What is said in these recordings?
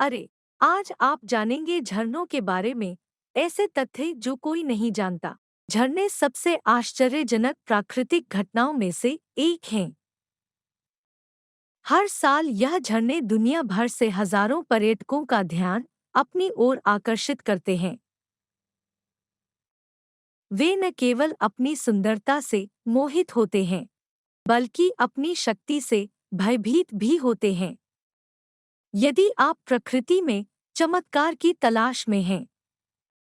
अरे, आज आप जानेंगे झरनों के बारे में ऐसे तथ्य जो कोई नहीं जानता। झरने सबसे आश्चर्यजनक प्राकृतिक घटनाओं में से एक हैं। हर साल यह झरने दुनिया भर से हजारों पर्यटकों का ध्यान अपनी ओर आकर्षित करते हैं। वे न केवल अपनी सुंदरता से मोहित होते हैं, बल्कि अपनी शक्ति से भयभीत भी होते हैं। यदि आप प्रकृति में चमत्कार की तलाश में हैं,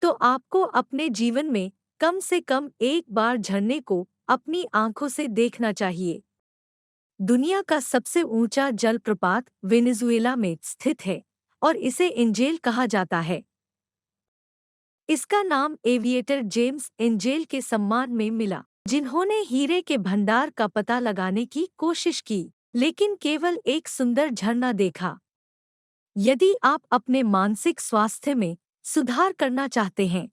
तो आपको अपने जीवन में कम से कम एक बार झरने को अपनी आंखों से देखना चाहिए। दुनिया का सबसे ऊंचा जलप्रपात वेनेजुएला में स्थित है और इसे एंजेल कहा जाता है। इसका नाम एविएटर जेम्स एंजेल के सम्मान में मिला, जिन्होंने हीरे के भंडार का पता लगाने की कोशिश की, लेकिन केवल एक सुंदर झरना देखा। यदि आप अपने मानसिक स्वास्थ्य में सुधार करना चाहते हैं,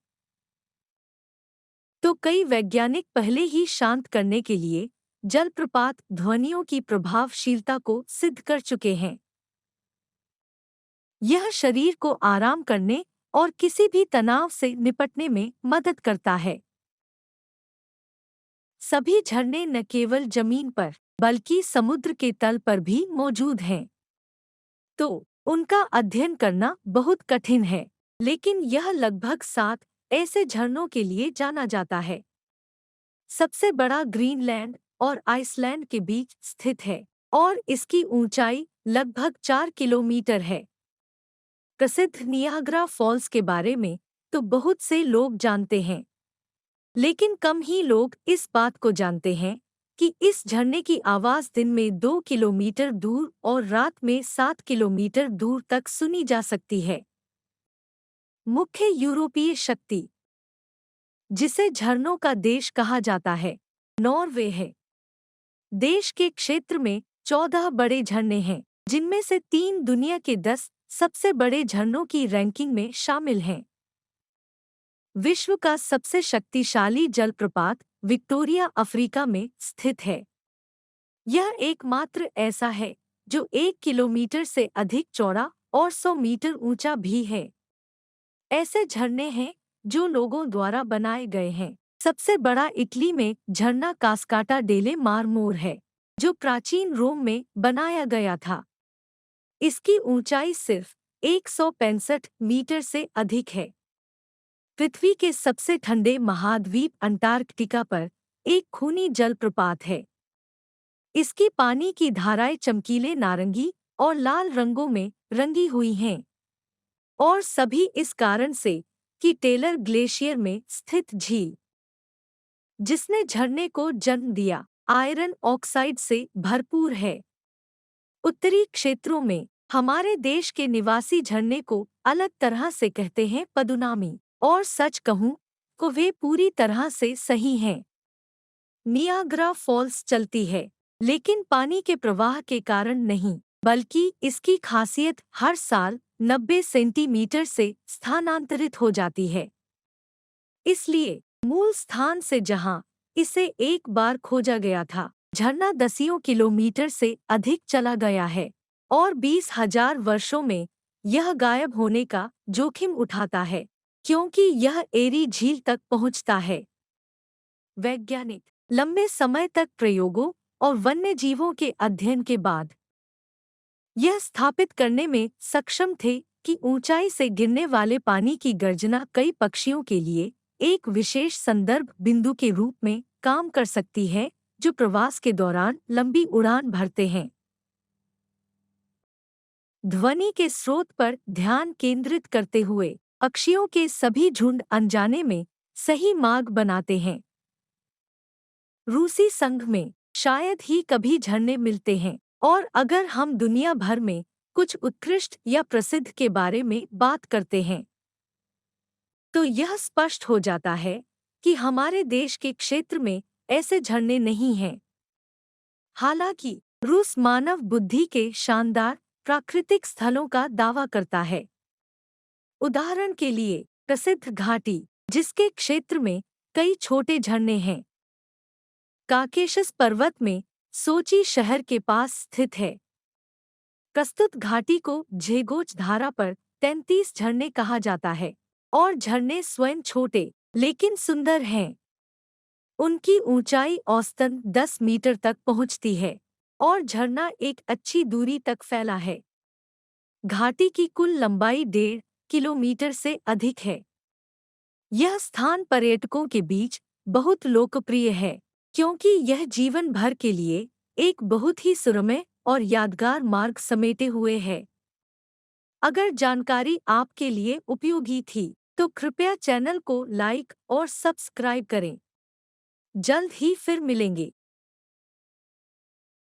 तो कई वैज्ञानिक पहले ही शांत करने के लिए जलप्रपात ध्वनियों की प्रभावशीलता को सिद्ध कर चुके हैं। यह शरीर को आराम करने और किसी भी तनाव से निपटने में मदद करता है। सभी झरने न केवल जमीन पर, बल्कि समुद्र के तल पर भी मौजूद हैं। तो उनका अध्ययन करना बहुत कठिन है, लेकिन यह लगभग 7 ऐसे झरनों के लिए जाना जाता है। सबसे बड़ा ग्रीनलैंड और आइसलैंड के बीच स्थित है और इसकी ऊंचाई लगभग 4 किलोमीटर है। प्रसिद्ध नियाग्रा फॉल्स के बारे में तो बहुत से लोग जानते हैं, लेकिन कम ही लोग इस बात को जानते हैं कि इस झरने की आवाज दिन में 2 किलोमीटर दूर और रात में 7 किलोमीटर दूर तक सुनी जा सकती है। मुख्य यूरोपीय शक्ति, जिसे झरनों का देश कहा जाता है, नॉर्वे है। देश के क्षेत्र में 14 बड़े झरने हैं, जिनमें से 3 दुनिया के 10 सबसे बड़े झरनों की रैंकिंग में शामिल हैं। विश्व का सबसे शक्तिशाली जलप्रपात विक्टोरिया अफ्रीका में स्थित है। यह एकमात्र ऐसा है जो 1 किलोमीटर से अधिक चौड़ा और 100 मीटर ऊंचा भी है। ऐसे झरने हैं जो लोगों द्वारा बनाए गए हैं। सबसे बड़ा इटली में झरना कास्काटा डेले मारमोर है, जो प्राचीन रोम में बनाया गया था। इसकी ऊंचाई सिर्फ 165 मीटर से अधिक है। पृथ्वी के सबसे ठंडे महाद्वीप अंटार्कटिका पर एक खूनी जलप्रपात है। इसकी पानी की धाराएं चमकीले नारंगी और लाल रंगों में रंगी हुई हैं, और सभी इस कारण से कि टेलर ग्लेशियर में स्थित झील, जिसने झरने को जन्म दिया, आयरन ऑक्साइड से भरपूर है। उत्तरी क्षेत्रों में हमारे देश के निवासी झरने को अलग तरह से कहते हैं पदुनामी, और सच कहूं तो वे पूरी तरह से सही हैं। नियाग्रा फॉल्स चलती है, लेकिन पानी के प्रवाह के कारण नहीं, बल्कि इसकी खासियत हर साल 90 सेंटीमीटर से स्थानांतरित हो जाती है। इसलिए मूल स्थान से जहां इसे एक बार खोजा गया था, झरना दसियों किलोमीटर से अधिक चला गया है और 20,000 वर्षों में यह गायब होने का जोखिम उठाता है, क्योंकि यह एरी झील तक पहुंचता है। वैज्ञानिक लंबे समय तक प्रयोगों और वन्यजीवों के अध्ययन के बाद यह स्थापित करने में सक्षम थे कि ऊंचाई से गिरने वाले पानी की गर्जना कई पक्षियों के लिए एक विशेष संदर्भ बिंदु के रूप में काम कर सकती है, जो प्रवास के दौरान लंबी उड़ान भरते हैं। ध्वनि के स्रोत पर ध्यान केंद्रित करते हुए पक्षियों के सभी झुंड अनजाने में सही मार्ग बनाते हैं। रूसी संघ में शायद ही कभी झरने मिलते हैं, और अगर हम दुनिया भर में कुछ उत्कृष्ट या प्रसिद्ध के बारे में बात करते हैं, तो यह स्पष्ट हो जाता है कि हमारे देश के क्षेत्र में ऐसे झरने नहीं हैं। हालांकि रूस मानव बुद्धि के शानदार प्राकृतिक स्थलों का दावा करता है। उदाहरण के लिए प्रसिद्ध घाटी, जिसके क्षेत्र में कई छोटे झरने हैं, काकेशस पर्वत में सोची शहर के पास स्थित है। प्रस्तुत घाटी को झेगोच धारा पर 33 झरने कहा जाता है और झरने स्वयं छोटे लेकिन सुंदर हैं। उनकी ऊंचाई औसतन 10 मीटर तक पहुंचती है और झरना एक अच्छी दूरी तक फैला है। घाटी की कुल लंबाई 1.5 किलोमीटर से अधिक है। यह स्थान पर्यटकों के बीच बहुत लोकप्रिय है क्योंकि यह जीवन भर के लिए एक बहुत ही सुरम्य और यादगार मार्ग समेटे हुए है। अगर जानकारी आपके लिए उपयोगी थी तो कृपया चैनल को लाइक और सब्सक्राइब करें। जल्द ही फिर मिलेंगे।